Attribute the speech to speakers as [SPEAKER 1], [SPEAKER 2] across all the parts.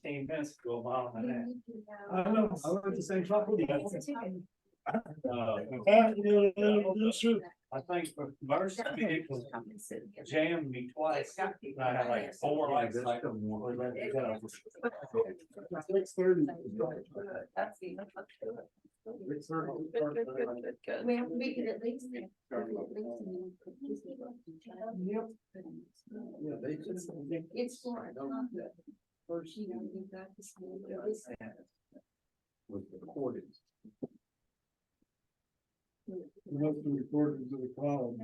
[SPEAKER 1] 15 minutes to go a mile and a half.
[SPEAKER 2] I know, I learned the same trouble.
[SPEAKER 1] I think for most vehicles jammed me twice. I had like 4 lights. Like,
[SPEAKER 2] 6:30.
[SPEAKER 3] Well, we could at least.
[SPEAKER 2] Yep. Yeah, they just.
[SPEAKER 3] It's for. First, you know, you've got this.
[SPEAKER 2] With the recordings. You have to record it to the cloud.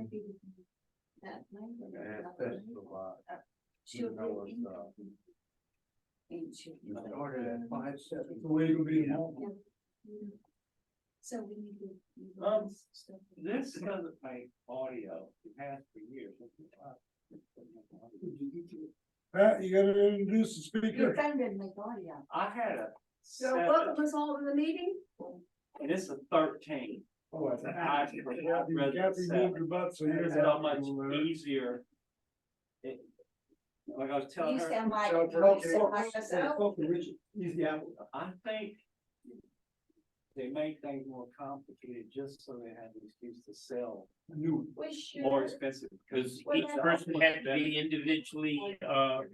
[SPEAKER 1] Ordered at 5:07.
[SPEAKER 2] The way it'll be now.
[SPEAKER 3] So we need to.
[SPEAKER 1] This doesn't make audio. It has for years.
[SPEAKER 2] Pat, you gotta introduce the
[SPEAKER 3] Your
[SPEAKER 2] speaker.
[SPEAKER 3] phone didn't make audio.
[SPEAKER 1] I had a
[SPEAKER 3] So
[SPEAKER 1] 7,
[SPEAKER 3] welcome us all to the meeting.
[SPEAKER 1] and it's a 13.
[SPEAKER 2] Oh, I think.
[SPEAKER 1] I
[SPEAKER 2] Kathy moved her butt, so
[SPEAKER 1] Here's
[SPEAKER 2] you're.
[SPEAKER 1] how much easier. It, like I was telling
[SPEAKER 3] You
[SPEAKER 1] her,
[SPEAKER 3] sound like.
[SPEAKER 2] So,
[SPEAKER 3] you
[SPEAKER 2] okay,
[SPEAKER 3] sound like yourself.
[SPEAKER 2] Richard, he's the apple.
[SPEAKER 1] I think they make things more complicated just so they have an excuse to sell
[SPEAKER 2] New.
[SPEAKER 3] We should.
[SPEAKER 1] more expensive.
[SPEAKER 4] Because
[SPEAKER 3] Well,
[SPEAKER 4] each
[SPEAKER 3] that's-
[SPEAKER 4] person had to be individually,
[SPEAKER 3] But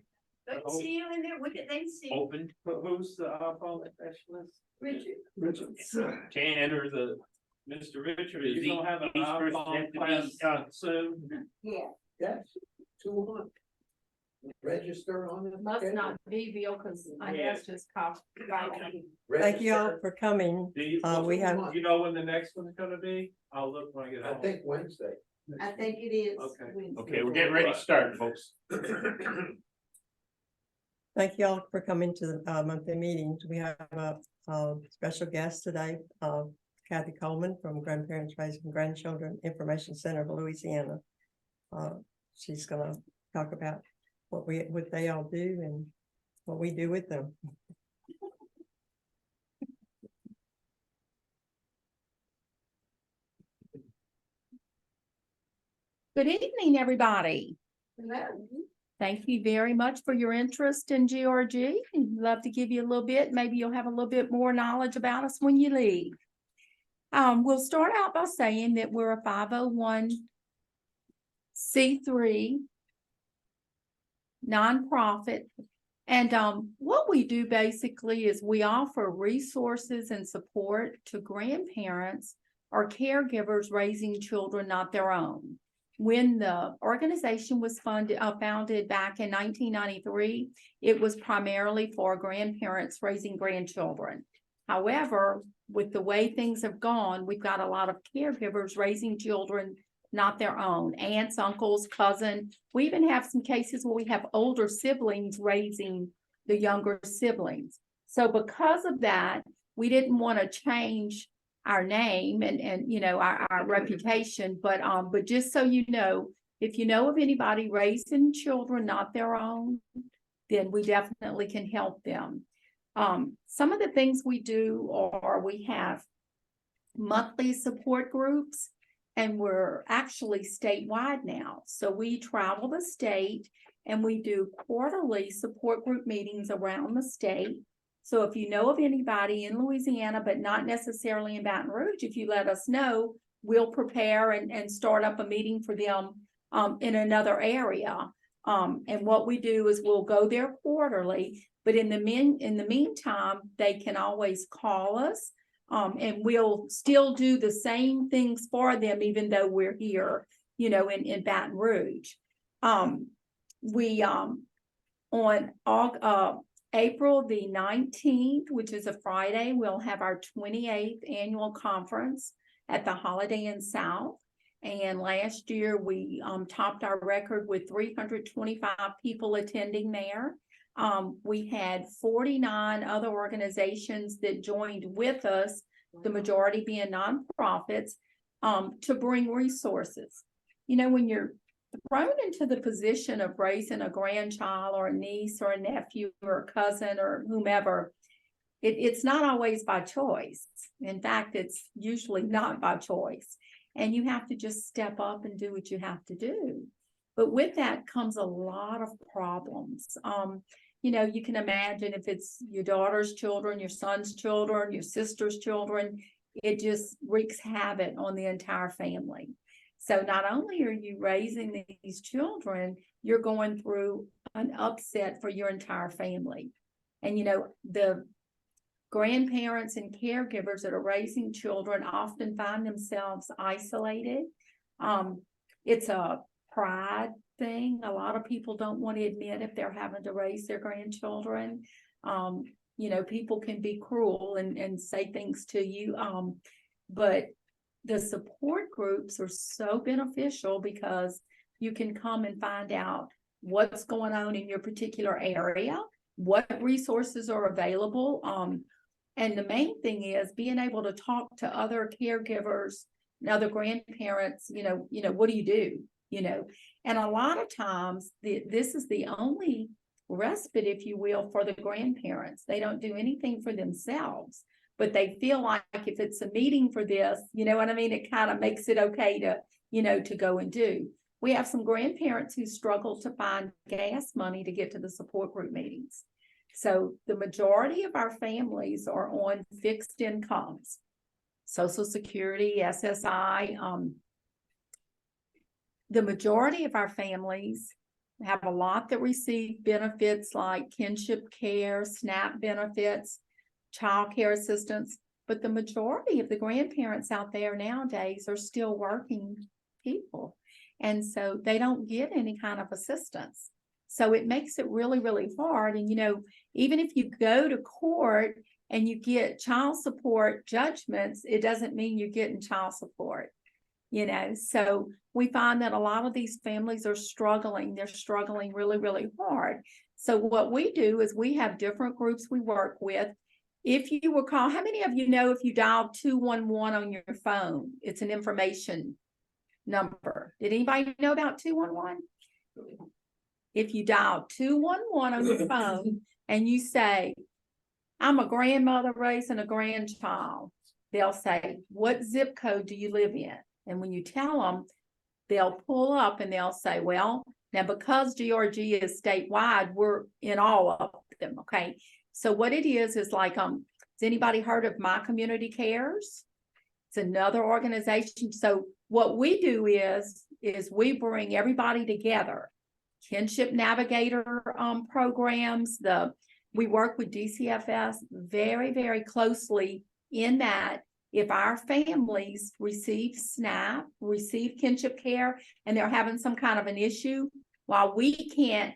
[SPEAKER 3] see you in there, we could, they see.
[SPEAKER 4] opened
[SPEAKER 1] But who's the iPhone specialist?
[SPEAKER 3] Richard.
[SPEAKER 2] Richard.
[SPEAKER 4] to enter the, Mr. Richard is
[SPEAKER 1] You
[SPEAKER 4] each,
[SPEAKER 1] don't have an
[SPEAKER 4] each person
[SPEAKER 1] iPhone
[SPEAKER 4] had to
[SPEAKER 1] class
[SPEAKER 4] be,
[SPEAKER 1] soon?
[SPEAKER 3] Yeah,
[SPEAKER 5] Yes, 200. Register on it.
[SPEAKER 6] Must not be Bill, cause I
[SPEAKER 1] Yeah.
[SPEAKER 6] guess just copy.
[SPEAKER 7] Thank you all for coming.
[SPEAKER 1] Do you,
[SPEAKER 7] We have,
[SPEAKER 1] you know when the next one's gonna be? I'll look when I get
[SPEAKER 5] I
[SPEAKER 1] home.
[SPEAKER 5] think Wednesday.
[SPEAKER 3] I think it is.
[SPEAKER 1] Okay.
[SPEAKER 3] Wednesday.
[SPEAKER 4] okay, we're getting ready to start, folks.
[SPEAKER 7] thank you all for coming to the monthly meetings. We have a special guest today, Kathy Coleman from Grandparents Raising Grandchildren Information Center of Louisiana. She's gonna talk about what they all do and what we do with them.
[SPEAKER 6] Good evening, everybody.
[SPEAKER 3] Hello.
[SPEAKER 6] Thank you very much for your interest in GRG. I'd love to give you a little bit, maybe you'll have a little bit more knowledge about us when you leave. We'll start out by saying that we're a 501c3 nonprofit. And what we do basically is we offer resources and support to grandparents or caregivers raising children not their own. When the organization was founded back in 1993, it was primarily for grandparents raising grandchildren. However, with the way things have gone, we've got a lot of caregivers raising children not their own, aunts, uncles, cousins. We even have some cases where we have older siblings raising the younger siblings. So because of that, we didn't want to change our name and you know our reputation, but just so you know, if you know of anybody raising children not their own, then we definitely can help them. Some of the things we do are we have monthly support groups, and we're actually statewide now. So we travel the state and we do quarterly support group meetings around the state. So if you know of anybody in Louisiana, but not necessarily in Baton Rouge, if you let us know, we'll prepare and start up a meeting for them in another area. And what we do is we'll go there quarterly, but in the meantime, they can always call us. And we'll still do the same things for them, even though we're here, you know, in Baton Rouge. We on April the 19th, which is a Friday, we'll have our 28th annual conference at the Holiday Inn South. And last year we topped our record with 325 people attending there. We had 49 other organizations that joined with us, the majority being nonprofits, to bring resources. You know, when you're thrown into the position of raising a grandchild or a niece or a nephew or a cousin or whomever, it's not always by choice. In fact, it's usually not by choice. And you have to just step up and do what you have to do. But with that comes a lot of problems. you know, you can imagine if it's your daughter's children, your son's children, your sister's children, it just wreaks havoc on the entire family. So not only are you raising these children, you're going through an upset for your entire family. And, you know, the grandparents and caregivers that are raising children often find themselves isolated. It's a pride thing. A lot of people don't want to admit if they're having to raise their grandchildren. You know, people can be cruel and say things to you. But the support groups are so beneficial because you can come and find out what's going on in your particular area, what resources are available. And the main thing is being able to talk to other caregivers and other grandparents, you know, what do you do? You know, and a lot of times this is the only respite, if you will, for the grandparents. They don't do anything for themselves, but they feel like if it's a meeting for this, you know what I mean? It kind of makes it okay to, you know, to go and do. We have some grandparents who struggle to find gas money to get to the support group meetings. So the majority of our families are on fixed incomes, Social Security, SSI. The majority of our families have a lot that receive benefits like kinship care, SNAP benefits, child care assistance, but the majority of the grandparents out there nowadays are still working people. And so they don't get any kind of assistance. So it makes it really, really hard. And, you know, even if you go to court and you get child support judgments, it doesn't mean you're getting child support, you know. So we find that a lot of these families are struggling. They're struggling really, really hard. So what we do is we have different groups we work with. If you recall, how many of you know if you dial 211 on your phone, it's an information number? Did anybody know about 211? If you dial 211 on your phone and you say, I'm a grandmother raising a grandchild, they'll say, what zip code do you live in? And when you tell them, they'll pull up and they'll say, well, now because Georgia is statewide, we're in all of them, okay? So what it is like, has anybody heard of My Community Cares? It's another organization. So what we do is we bring everybody together. Kinship Navigator programs. We work with DCFS very, very closely in that if our families receive SNAP, receive kinship care, and they're having some kind of an issue, while we can't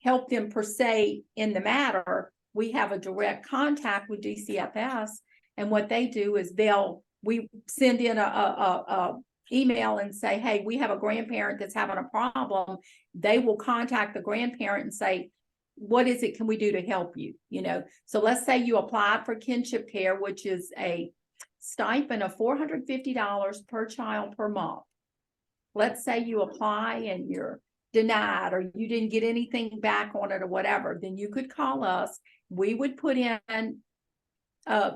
[SPEAKER 6] help them per se in the matter, we have a direct contact with DCFS, and what they do is we send in a email and say, hey, we have a grandparent that's having a problem. They will contact the grandparent and say, what is it can we do to help you? You know, so let's say you applied for kinship care, which is a stipend of $450 per child per month. Let's say you apply and you're denied or you didn't get anything back on it or whatever, then you could call us. We would put in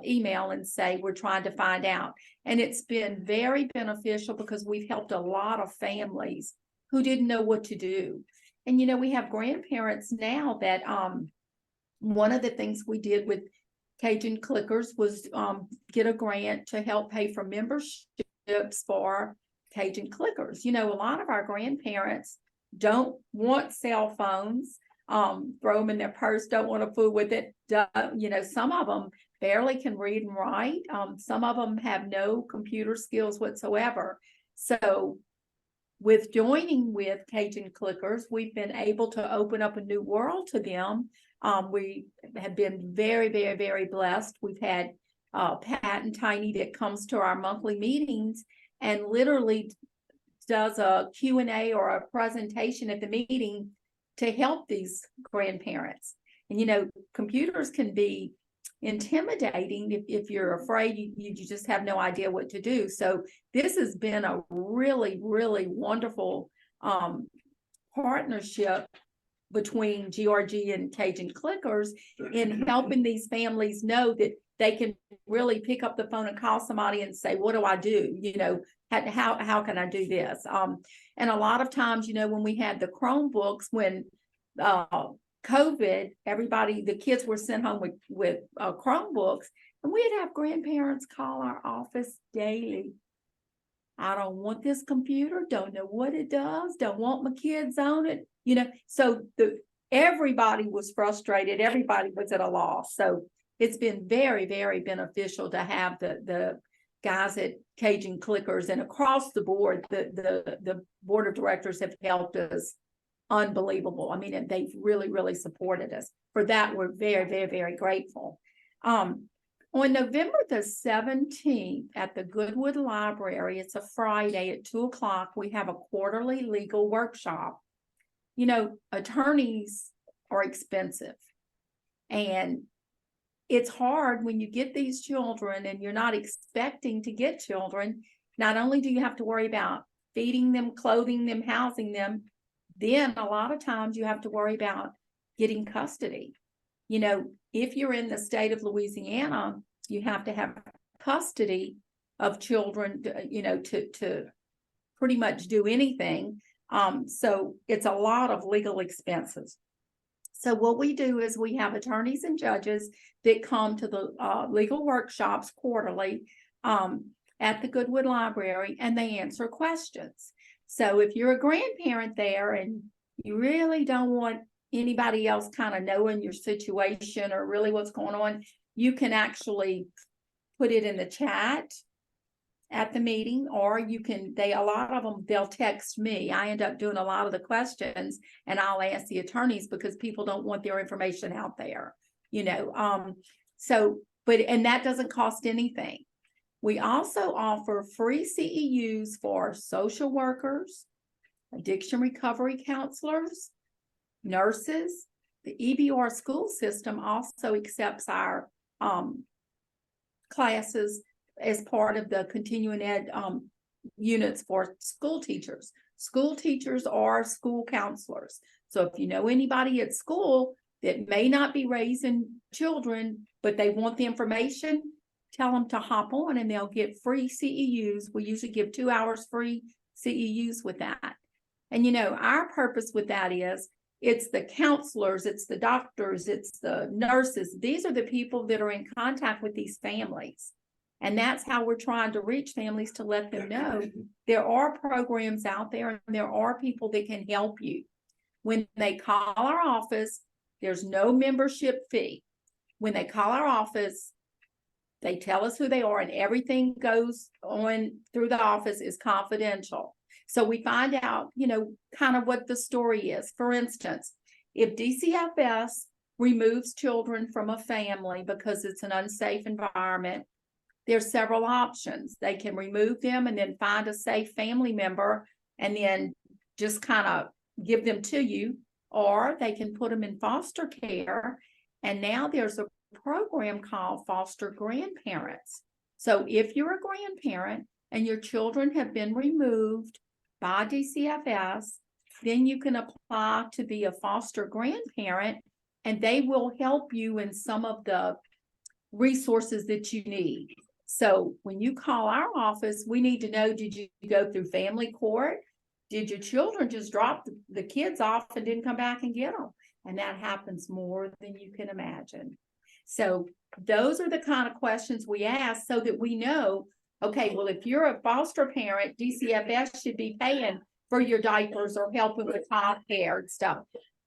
[SPEAKER 6] email and say we're trying to find out. And it's been very beneficial because we've helped a lot of families who didn't know what to do. And you know, we have grandparents now that one of the things we did with Cajun Clickers was get a grant to help pay for memberships for Cajun Clickers. You know, a lot of our grandparents don't want cell phones, throw them in their purse, don't want to fool with it. You know, some of them barely can read and write. Some of them have no computer skills whatsoever. So with joining with Cajun Clickers, we've been able to open up a new world to them. We have been very, very, very blessed. We've had Pat and Tiny that comes to our monthly meetings and literally does a Q&A or a presentation at the meeting to help these grandparents. And, you know, computers can be intimidating if you're afraid, you just have no idea what to do. So this has been a really, really wonderful partnership between GRG and Cajun Clickers in helping these families know that they can really pick up the phone and call somebody and say, what do I do? You know, how can I do this? And a lot of times, you know, when we had the Chromebooks, when COVID, the kids were sent home with Chromebooks, and we'd have grandparents call our office daily. I don't want this computer, don't know what it does, don't want my kids on it, so everybody was frustrated, everybody was at a loss. So it's been very, very beneficial to have the guys at Cajun Clickers, and across the board, the board of directors have helped us. Unbelievable. I mean, they've really, really supported us. For that, we're very, very, very grateful. On November the 17th at the Goodwood Library, it's a Friday at 2:00, we have a quarterly legal workshop. Attorneys are expensive, and it's hard when you get these children and you're not expecting to get children. Not only do you have to worry about feeding them, clothing them, housing them, then a lot of times you have to worry about getting custody. If you're in the state of Louisiana, you have to have custody of children, to pretty much do anything. So it's a lot of legal expenses. So what we do is we have attorneys and judges that come to the legal workshops quarterly at the Goodwood Library, and they answer questions. So if you're a grandparent there and you really don't want anybody else kind of knowing your situation or really what's going on, you can actually put it in the chat at the meeting, or a lot of them, they'll text me. I end up doing a lot of the questions, and I'll ask the attorneys because people don't want their information out there, and that doesn't cost anything. We also offer free CEUs for social workers, addiction recovery counselors, nurses. The EBR school system also accepts our classes as part of the continuing ed units for school teachers. School teachers are school counselors. So if you know anybody at school that may not be raising children, but they want the information, tell them to hop on and they'll get free CEUs. We usually give 2 hours free CEUs with that. And our purpose with that is, it's the counselors, it's the doctors, it's the nurses. These are the people that are in contact with these families. And that's how we're trying to reach families, to let them know there are programs out there and there are people that can help you. When they call our office, there's no membership fee. When they call our office, they tell us who they are, and everything goes on through the office is confidential. So we find out, kind of what the story is. For instance, if DCFS removes children from a family because it's an unsafe environment, there's several options. They can remove them and then find a safe family member and then just kind of give them to you, or they can put them in foster care. And now there's a program called foster grandparents. So if you're a grandparent and your children have been removed by DCFS, then you can apply to be a foster grandparent, and they will help you in some of the resources that you need. So when you call our office, we need to know, did you go through family court? Did your children just drop the kids off and didn't come back and get them? And that happens more than you can imagine. So those are the kind of questions we ask so that we know, okay, well, if you're a foster parent, DCFS should be paying for your diapers or helping with child care and stuff.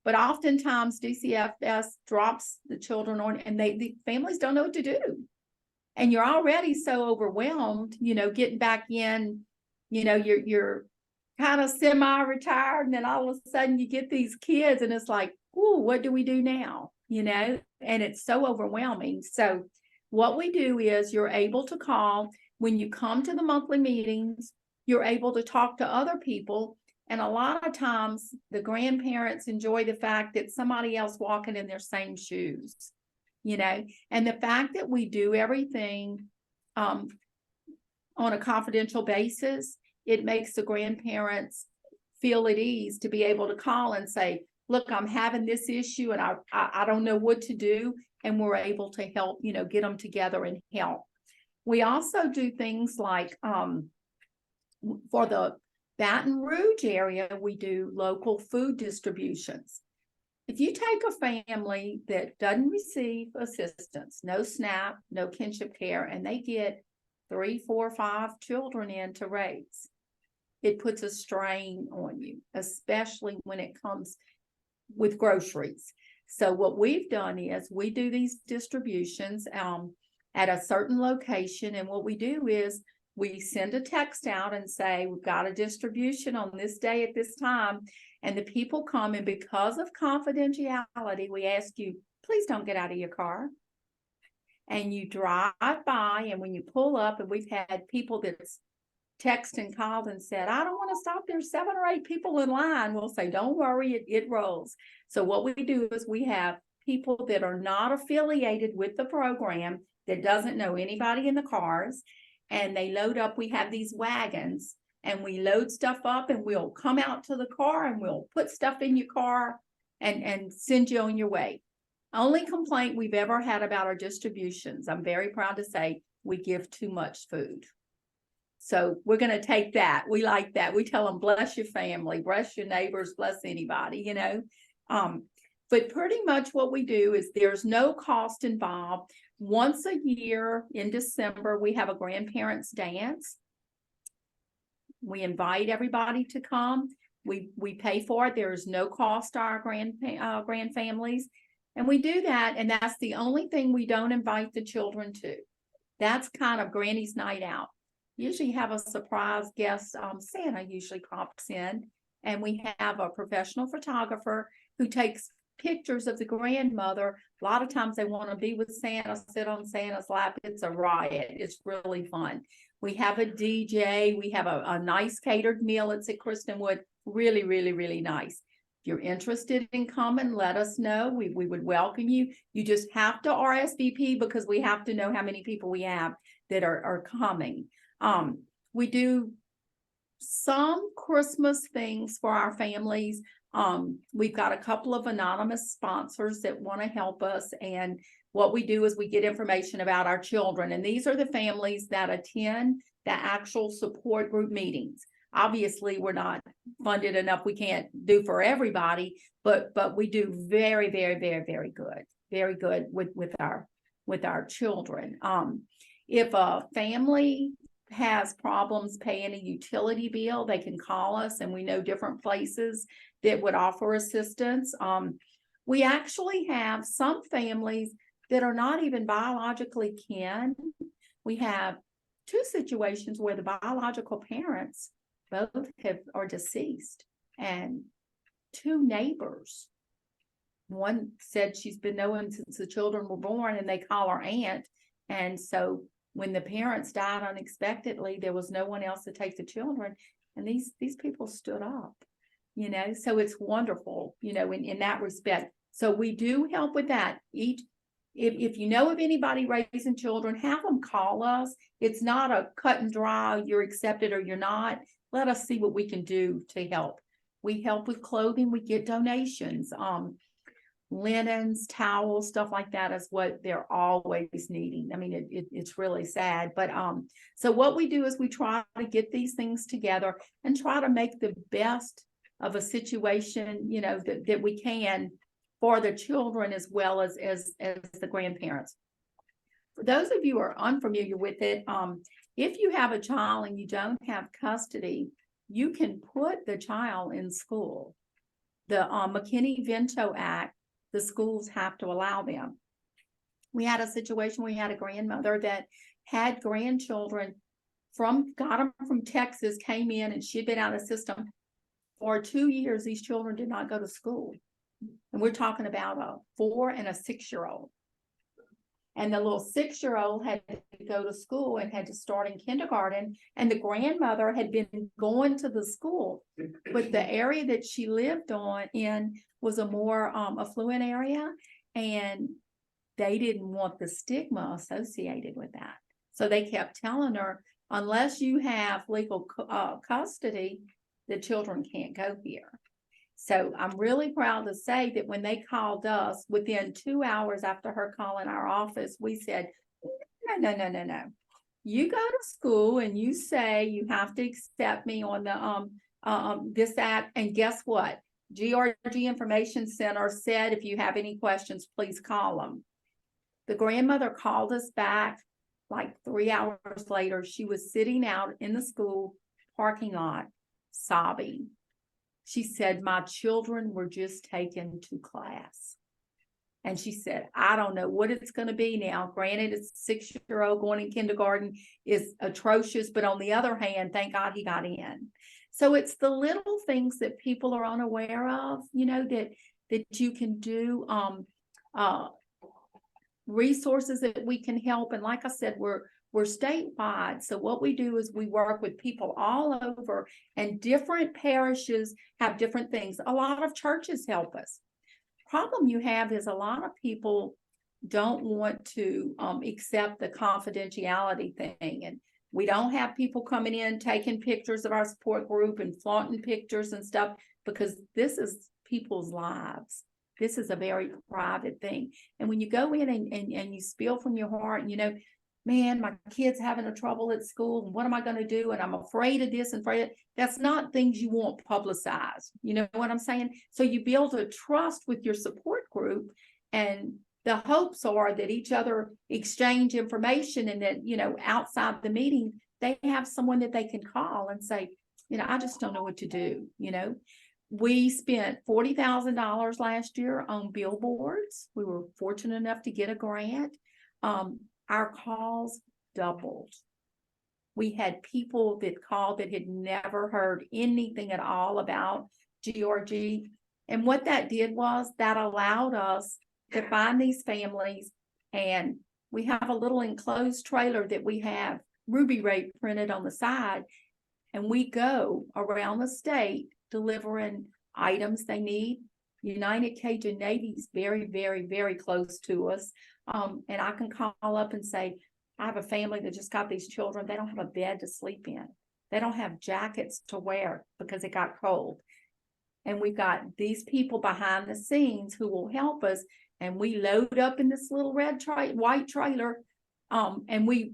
[SPEAKER 6] But oftentimes DCFS drops the children on, and the families don't know what to do. And you're already so overwhelmed, getting back in, you're kind of semi-retired, and then all of a sudden you get these kids and it's like, ooh, what do we do now? And it's so overwhelming. So what we do is, you're able to call when you come to the monthly meetings, you're able to talk to other people. And a lot of times the grandparents enjoy the fact that somebody else walking in their same shoes, and the fact that we do everything on a confidential basis, it makes the grandparents feel at ease to be able to call and say, look, I'm having this issue and I don't know what to do. And we're able to help, get them together and help. We also do things like, for the Baton Rouge area, we do local food distributions. if you take a family that doesn't receive assistance, no SNAP, no kinship care, and they get 3, 4, 5 children in to raise, it puts a strain on you, especially when it comes with groceries. So what we've done is we do these distributions at a certain location, and what we do is we send a text out and say, we've got a distribution on this day at this time, and the people come, and because of confidentiality, we ask you, please don't get out of your car. And you drive by, and when you pull up, and we've had people that's text and called and said, I don't want to stop. There's 7 or 8 people in line. We'll say, don't worry, it rolls. So what we do is we have people that are not affiliated with the program, that doesn't know anybody in the cars, and they load up. We have these wagons, and we load stuff up, and we'll come out to the car, and we'll put stuff in your car and send you on your way. Only complaint we've ever had about our distributions, I'm very proud to say, we give too much food. So we're going to take that. We like that. We tell them, bless your family, bless your neighbors, bless anybody, you know. But pretty much what we do is there's no cost involved. Once a year in December, we have a grandparents dance. We invite everybody to come. We pay for it. There is no cost to our grand families. And we do that, and that's the only thing we don't invite the children to. That's kind of Granny's night out. Usually have a surprise guest. Santa usually pops in, and we have a professional photographer who takes pictures of the grandmother. A lot of times they want to be with Santa, sit on Santa's lap. It's a riot. It's really fun. We have a DJ. We have a nice catered meal. It's at Kristenwood. Really, really, really nice. If you're interested in coming, let us know. We would welcome you. You just have to RSVP, because we have to know how many people we have that are coming. We do some Christmas things for our families. We've got a couple of anonymous sponsors that want to help us. And what we do is we get information about our children. And these are the families that attend the actual support group meetings. Obviously, we're not funded enough. We can't do for everybody, but we do very, very, very, very good with our children. If a family has problems paying a utility bill, they can call us, and we know different places that would offer assistance. We actually have some families that are not even biologically kin. We have 2 situations where the biological parents both are deceased, and 2 neighbors. One said she's been knowing since the children were born, and they call her aunt. And so when the parents died unexpectedly, there was no one else to take the children, and these people stood up, you know. So it's wonderful, you know, in that respect. So we do help with that. If you know of anybody raising children, have them call us. It's not a cut and dry, you're accepted or you're not. Let us see what we can do to help. We help with clothing. We get donations, linens, towels, stuff like that is what they're always needing. I mean, it's really sad. But so what we do is we try to get these things together and try to make the best of a situation, you know, that we can for the children as well as the grandparents. For those of you who are unfamiliar with it, if you have a child and you don't have custody, you can put the child in school. The McKinney-Vento Act, the schools have to allow them. We had a situation where we had a grandmother that had grandchildren got them from Texas, came in, and she'd been out of the system. For 2 years, these children did not go to school. And we're talking about a 4 and a 6-year-old. And the little 6-year-old had to go to school and had to start in kindergarten. And the grandmother had been going to the school, but the area that she lived in was a more affluent area, and they didn't want the stigma associated with that. So they kept telling her, unless you have legal custody, the children can't go here. So I'm really proud to say that when they called us, within 2 hours after her calling our office, we said, no. You go to school and you say you have to accept me on the this act, and guess what? GRG Information Center said, if you have any questions, please call them. The grandmother called us back like 3 hours later. She was sitting out in the school parking lot sobbing. She said, my children were just taken to class. And she said, I don't know what it's going to be now. Granted, it's a 6-year-old going in kindergarten is atrocious, but on the other hand, thank God he got in. So it's the little things that people are unaware of, you know, that you can do, resources that we can help. And like I said, we're statewide. So what we do is we work with people all over, and different parishes have different things. A lot of churches help us. Problem you have is a lot of people don't want to accept the confidentiality thing. And we don't have people coming in taking pictures of our support group and flaunting pictures and stuff, because this is people's lives. This is a very private thing. And when you go in and you spill from your heart, and you know, man, my kid's having a trouble at school, and what am I going to do? And I'm afraid of this and afraid of, that's not things you want publicized. You know what I'm saying? So you build a trust with your support group, and the hopes are that each other exchange information, and that, you know, outside the meeting, they have someone that they can call and say, you know, I just don't know what to do. You know, we spent $40,000 last year on billboards. We were fortunate enough to get a grant. Our calls doubled. We had people that called that had never heard anything at all about GRG. And what that did was that allowed us to find these families. And we have a little enclosed trailer that we have Ruby Ray printed on the side. And we go around the state delivering items they need. United Cajun Navy is very, very, very close to us. And I can call up and say, I have a family that just got these children. They don't have a bed to sleep in. They don't have jackets to wear because it got cold. And we've got these people behind the scenes who will help us. And we load up in this little white trailer. And we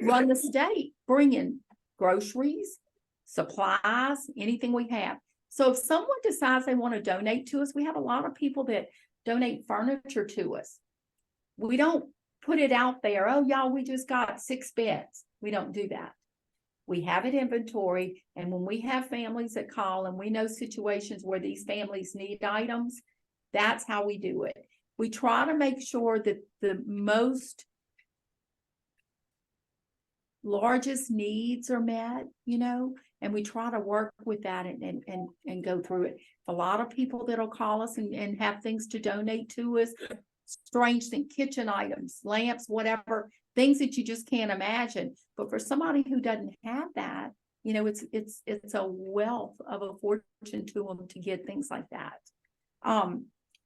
[SPEAKER 6] run the state, bringing groceries, supplies, anything we have. So if someone decides they want to donate to us, we have a lot of people that donate furniture to us. We don't put it out there, oh, y'all, we just got 6 beds. We don't do that. We have an inventory, and when we have families that call and we know situations where these families need items, that's how we do it. We try to make sure that the most largest needs are met, you know, and we try to work with that and go through it. A lot of people that'll call us and have things to donate to us, strange things, kitchen items, lamps, whatever, things that you just can't imagine. But for somebody who doesn't have that, you know, it's a wealth of a fortune to them to get things like that.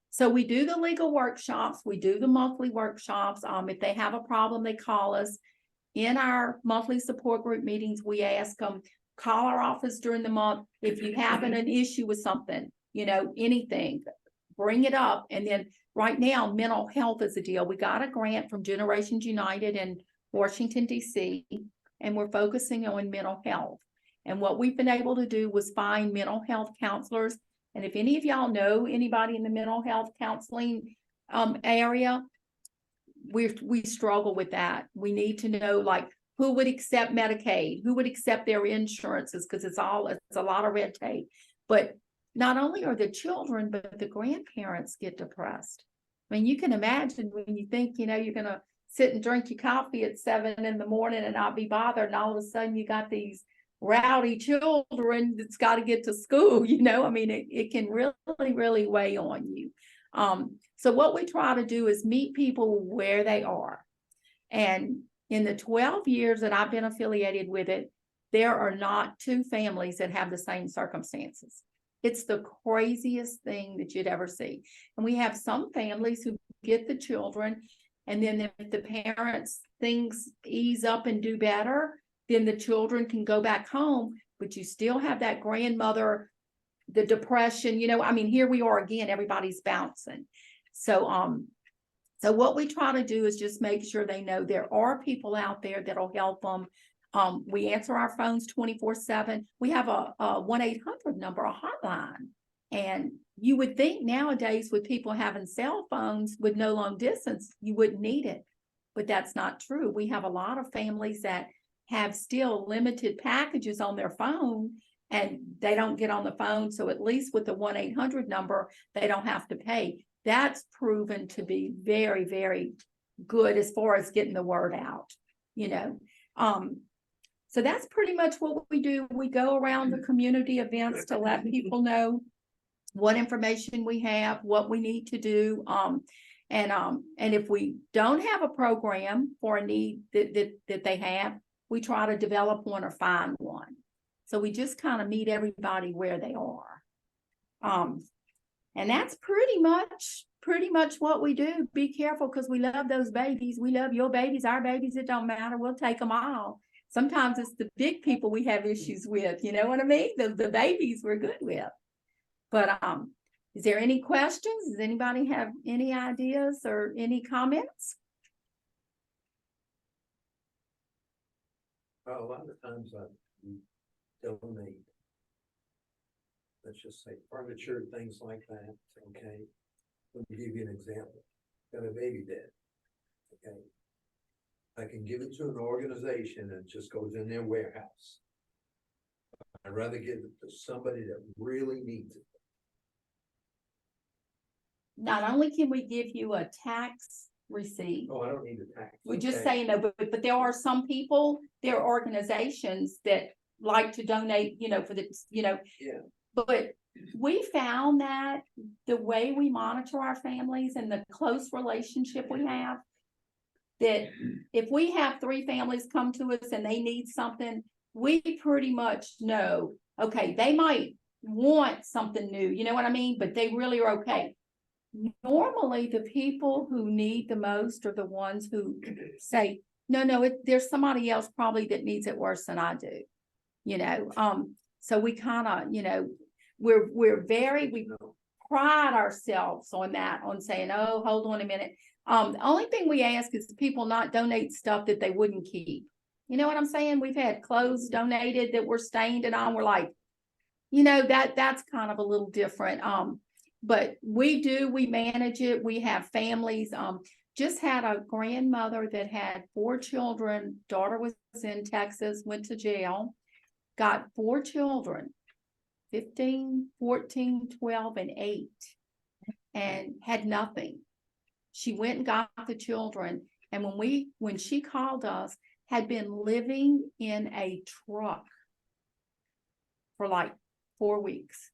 [SPEAKER 6] So we do the legal workshops, we do the monthly workshops. If they have a problem, they call us. In our monthly support group meetings, we ask them, call our office during the month. If you have an issue with something, you know, anything, bring it up. And then right now, mental health is a deal. We got a grant from Generations United in Washington, D.C., and we're focusing on mental health. And what we've been able to do was find mental health counselors. And if any of y'all know anybody in the mental health counseling area, we struggle with that. We need to know, like, who would accept Medicaid, who would accept their insurances, because it's a lot of red tape. But not only are the children, but the grandparents get depressed. I mean, you can imagine when you think, you know, you're going to sit and drink your coffee at 7 in the morning and not be bothered, and all of a sudden you got these rowdy children that's got to get to school, you know. I mean, it can really, really weigh on you. So what we try to do is meet people where they are. And in the 12 years that I've been affiliated with it, there are not 2 families that have the same circumstances. It's the craziest thing that you'd ever see. And we have some families who get the children, and then if the parents, things ease up and do better, then the children can go back home, but you still have that grandmother, the depression, you know. I mean, here we are again, everybody's bouncing. So what we try to do is just make sure they know there are people out there that'll help them. We answer our phones 24/7. We have a 1-800 number, a hotline, and you would think nowadays with people having cell phones with no long distance, you wouldn't need it. But that's not true. We have a lot of families that have still limited packages on their phone and they don't get on the phone. So at least with the 1-800 number, they don't have to pay. That's proven to be very, very good as far as getting the word out, you know. So that's pretty much what we do. We go around the community events to let people know what information we have, what we need to do. And if we don't have a program for a need that they have, we try to develop one or find one. So we just kind of meet everybody where they are. And that's pretty much what we do. Be careful, because we love those babies. We love your babies, our babies. It don't matter. We'll take them all. Sometimes it's the big people we have issues with. You know what I mean? The babies we're good with. But is there any questions? Does anybody have any ideas or any comments?
[SPEAKER 5] Well, a lot of times we donate. Let's just say furniture, things like that, okay? Let me give you an example. Got a baby dead, okay? I can give it to an organization and it just goes in their warehouse. I'd rather give it to somebody that really needs it.
[SPEAKER 6] Not only can we give you a tax receipt,
[SPEAKER 5] Oh, I don't need a tax.
[SPEAKER 6] we're just
[SPEAKER 5] Okay.
[SPEAKER 6] saying, no, but there are some people, there are organizations that like to donate, you know, for the, you know.
[SPEAKER 5] Yeah.
[SPEAKER 6] But we found that the way we monitor our families and the close relationship we have, that if we have 3 families come to us and they need something, we pretty much know, okay, they might want something new, you know what I mean? But they really are okay. Normally, the people who need the most are the ones who say, no, there's somebody else probably that needs it worse than I do, you know. So we kind of, you know, we pride ourselves on that, on saying, oh, hold on a minute. The only thing we ask is people not donate stuff that they wouldn't keep. You know what I'm saying? We've had clothes donated that were stained and all. We're like, you know, that's kind of a little different. But we manage it. We have families. Just had a grandmother that had 4 children. Daughter was in Texas, went to jail, got 4 children, 15, 14, 12, and 8, and had nothing. She went and got the children. And when she called us, had been living in a truck for like 4 weeks.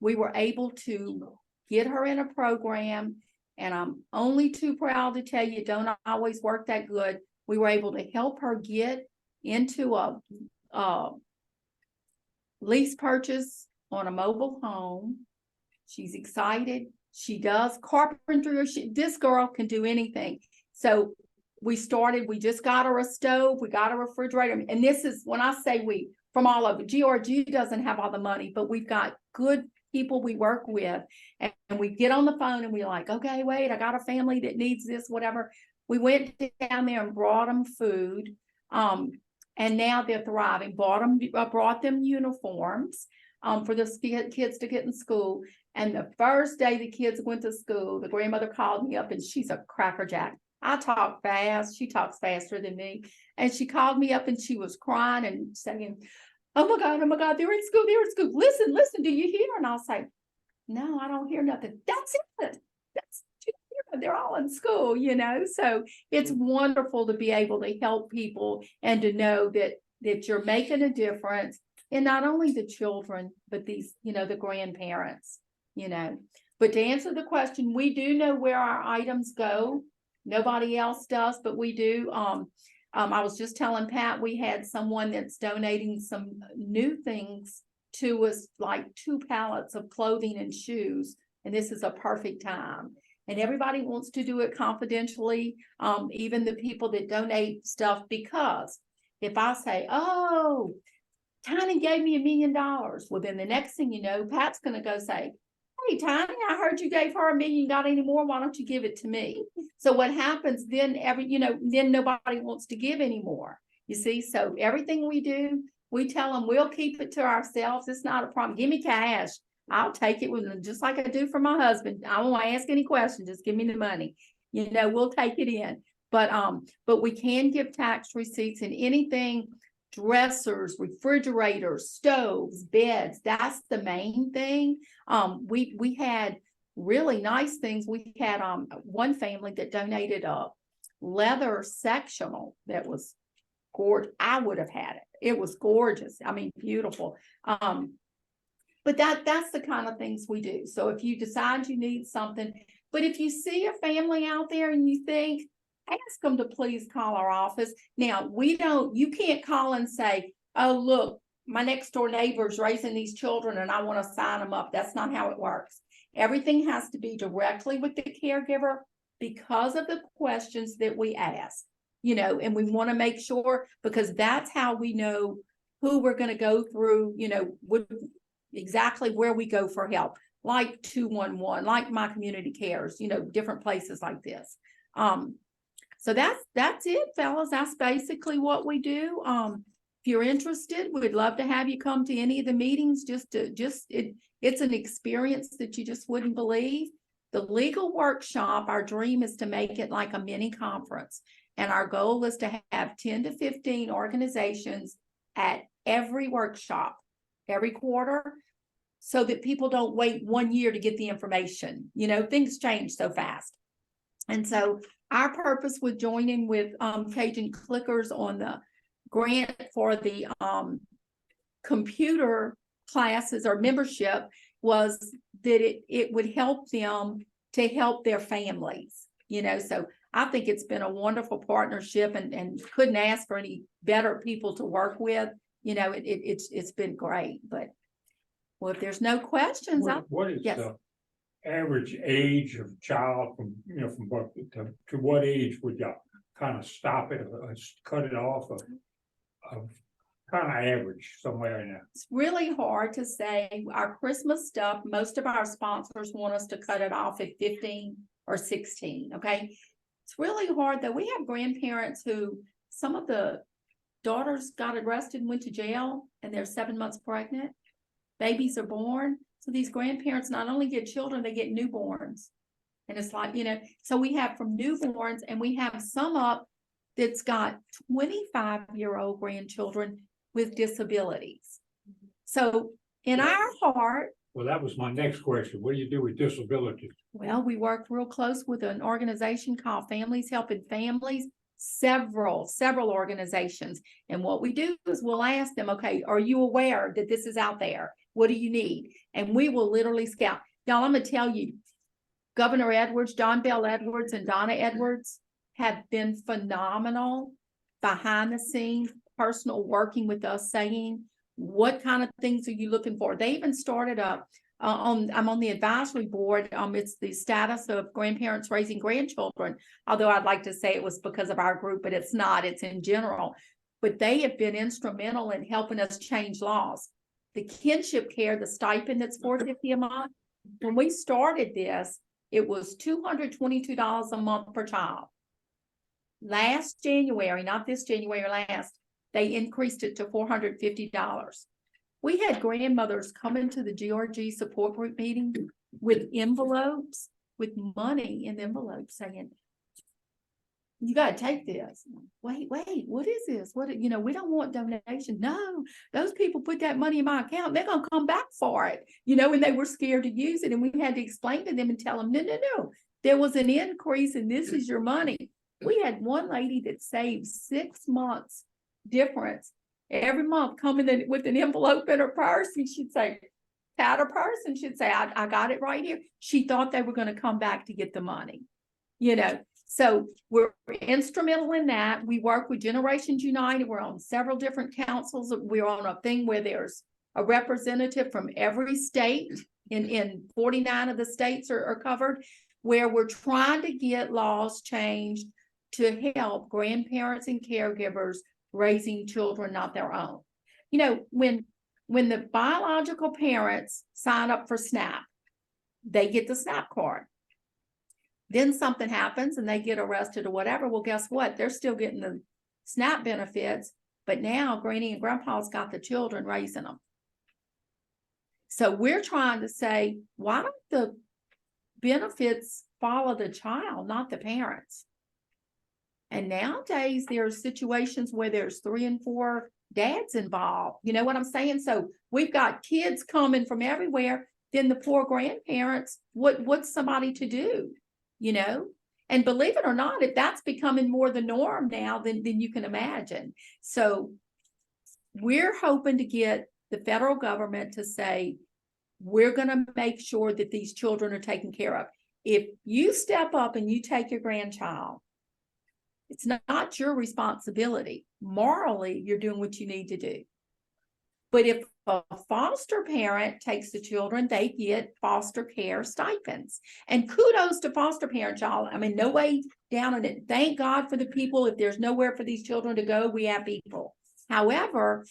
[SPEAKER 6] We were able to get her in a program, and I'm only too proud to tell you, it don't always work that good. We were able to help her get into a lease purchase on a mobile home. She's excited. She does carpentry. This girl can do anything. So we just got her a stove. We got a refrigerator. And this is, when I say we, from all over, GRG doesn't have all the money, but we've got good people we work with, and we get on the phone and we're like, okay, wait, I got a family that needs this, whatever. We went down there and brought them food. And now they're thriving. Brought them uniforms for the kids to get in school. And the first day the kids went to school, the grandmother called me up, and she's a crackerjack. I talk fast. She talks faster than me. And she called me up and she was crying and saying, oh my God, they're in school, listen, do you hear? And I'll say, no, I don't hear nothing. That's it. They're all in school, you know. So it's wonderful to be able to help people and to know that you're making a difference in not only the children, but these, you know, the grandparents, you know. But to answer the question, we do know where our items go. Nobody else does, but we do. I was just telling Pat, we had someone that's donating some new things to us, like 2 pallets of clothing and shoes. And this is a perfect time. And everybody wants to do it confidentially, even the people that donate stuff, because if I say, oh, Tiny gave me $1 million, well, then the next thing you know, Pat's going to go say, hey, Tiny, I heard you gave her $1 million, got any more? Why don't you give it to me? So what happens then, then nobody wants to give anymore. You see, so everything we do, we tell them we'll keep it to ourselves. It's not a problem. Give me cash. I'll take it with, just like I do for my husband. I won't ask any questions, just give me the money. You know, we'll take it in. But we can give tax receipts and anything, dressers, refrigerators, stoves, beds, that's the main thing. We had really nice things. We had one family that donated a leather sectional that was gorgeous. I would have had it. It was gorgeous. I mean, beautiful. But that's the kind of things we do. So if you decide you need something, but if you see a family out there and you think, ask them to please call our office. Now, you can't call and say, oh, look, my next door neighbor's raising these children and I want to sign them up. That's not how it works. Everything has to be directly with the caregiver because of the questions that we ask, you know, and we want to make sure, because that's how we know who we're going to go through, you know, exactly where we go for help, like 211, like My Community Cares, you know, different places like this. So that's it, fellas. That's basically what we do. If you're interested, we'd love to have you come to any of the meetings. It's an experience that you just wouldn't believe. The legal workshop, our dream is to make it like a mini conference. And our goal is to have 10 to 15 organizations at every workshop, every quarter, so that people don't wait 1 year to get the information. You know, things change so fast. And so our purpose with joining with Cajun Clickers on the grant for the computer classes or membership was that it would help them to help their families, you know. So I think it's been a wonderful partnership and couldn't ask for any better people to work with. You know, it's been great. But well, if there's no questions,
[SPEAKER 2] What is
[SPEAKER 6] yes.
[SPEAKER 2] the average age of child from, you know, from what to what age would y'all kind of stop it or cut it off of kind of average somewhere in there?
[SPEAKER 6] It's really hard to say. Our Christmas stuff, most of our sponsors want us to cut it off at 15 or 16. Okay. It's really hard though. We have grandparents who some of the daughters got arrested and went to jail and they're 7 months pregnant. Babies are born. So these grandparents not only get children, they get newborns. And it's like, you know, so we have from newborns and we have some up that's got 25-year-old grandchildren with disabilities. So in our heart.
[SPEAKER 2] Well, that was my next question. What do you do with disabilities?
[SPEAKER 6] Well, we work real close with an organization called Families Helping Families, several organizations. And what we do is we'll ask them, okay, are you aware that this is out there? What do you need? And we will literally scout. Y'all, I'm gonna tell you, Governor Edwards, John Bell Edwards, and Donna Edwards have been phenomenal behind the scenes, personal, working with us, saying, what kind of things are you looking for? They even started up I'm on the advisory board. It's the status of grandparents raising grandchildren, although I'd like to say it was because of our group, but it's not, it's in general. But they have been instrumental in helping us change laws. The kinship care, the stipend that's $450 a month. When we started this, it was $222 a month per child. Last January, not this January, last, they increased it to $450. We had grandmothers come into the GRG support group meeting with envelopes, with money in envelopes saying, you got to take this. Wait, what is this? What, you know, we don't want donations. No, those people put that money in my account. They're going to come back for it, you know, and they were scared to use it. And we had to explain to them and tell them, no, there was an increase and this is your money. We had one lady that saved 6 months difference every month, coming in with an envelope in her purse, and she'd say, pat her purse, and she'd say, I got it right here. She thought they were going to come back to get the money, you know. So we're instrumental in that. We work with Generations United. We're on several different councils. We're on a thing where there's a representative from every state. In 49 of the states are covered, where we're trying to get laws changed to help grandparents and caregivers raising children not their own. You know, when the biological parents sign up for SNAP, they get the SNAP card. Then something happens and they get arrested or whatever. Well, guess what? They're still getting the SNAP benefits, but now Granny and Grandpa's got the children raising them. So we're trying to say, why don't the benefits follow the child, not the parents? And nowadays, there are situations where there's 3 and 4 dads involved. You know what I'm saying? So we've got kids coming from everywhere. Then the poor grandparents, what's somebody to do? You know? And believe it or not, if that's becoming more the norm now than you can imagine. So we're hoping to get the federal government to say, we're going to make sure that these children are taken care of. If you step up and you take your grandchild, it's not your responsibility. Morally, you're doing what you need to do. But if a foster parent takes the children, they get foster care stipends. And kudos to foster parents, y'all. I mean, no way down on it. Thank God for the people. If there's nowhere for these children to go, we have people. However,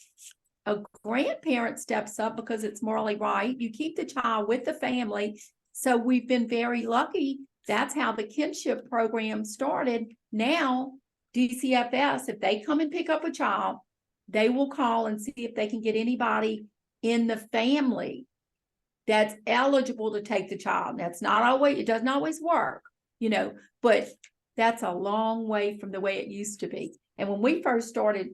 [SPEAKER 6] a grandparent steps up because it's morally right. You keep the child with the family. So we've been very lucky. That's how the kinship program started. Now, DCFS, if they come and pick up a child, they will call and see if they can get anybody in the family that's eligible to take the child. That's not always, it doesn't always work, you know, but that's a long way from the way it used to be. And when we first started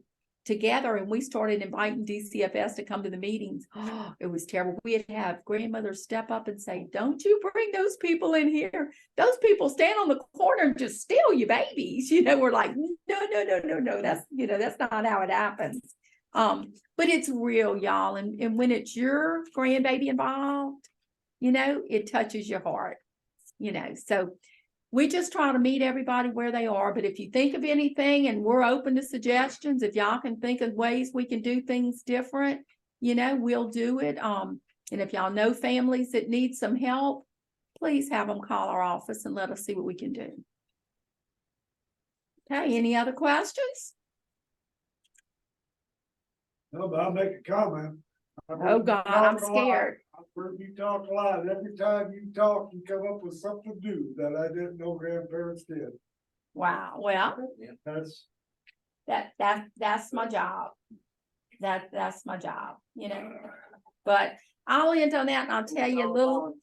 [SPEAKER 6] together and we started inviting DCFS to come to the meetings, oh, it was terrible. We'd have grandmothers step up and say, don't you bring those people in here. Those people stand on the corner and just steal your babies. You know, we're like, no. That's, you know, that's not how it happens. But it's real, y'all. And when it's your grandbaby involved, you know, it touches your heart, you know. So we just try to meet everybody where they are. But if you think of anything, and we're open to suggestions, if y'all can think of ways we can do things different, you know, we'll do it. And if y'all know families that need some help, please have them call our office and let us see what we can do. Okay, any other questions?
[SPEAKER 3] No, but I'll make a comment.
[SPEAKER 6] Oh God, I'm scared.
[SPEAKER 3] I've heard you talk a lot. Every time you talk, you come up with something new that I didn't know grandparents did.
[SPEAKER 6] Wow, well,
[SPEAKER 3] That's,
[SPEAKER 6] that's my job. That's my job, you know. But I'll end on that and I'll tell you a little.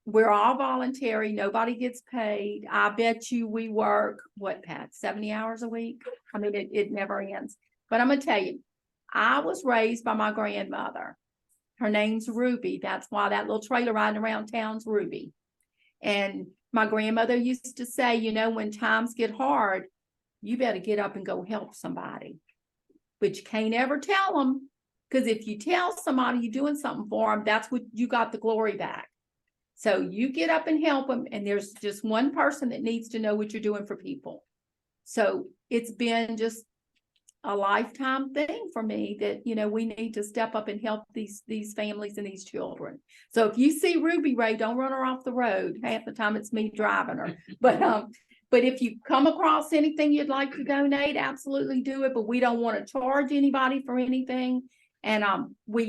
[SPEAKER 6] We're all voluntary. Nobody gets paid. I bet you we work, what, Pat, 70 hours a week? I mean, it never ends. But I'm gonna tell you, I was raised by my grandmother. Her name's Ruby. That's why that little trailer riding around town's Ruby. And my grandmother used to say, you know, when times get hard, you better get up and go help somebody. But you can't ever tell them, because if you tell somebody you're doing something for them, that's what you got the glory back. So you get up and help them, and there's just one person that needs to know what you're doing for people. So it's been just a lifetime thing for me that, you know, we need to step up and help these families and these children. So if you see Ruby Ray, don't run her off the road. Half the time it's me driving her. But if you come across anything you'd like to donate, absolutely do it. But we don't want to charge anybody for anything. And we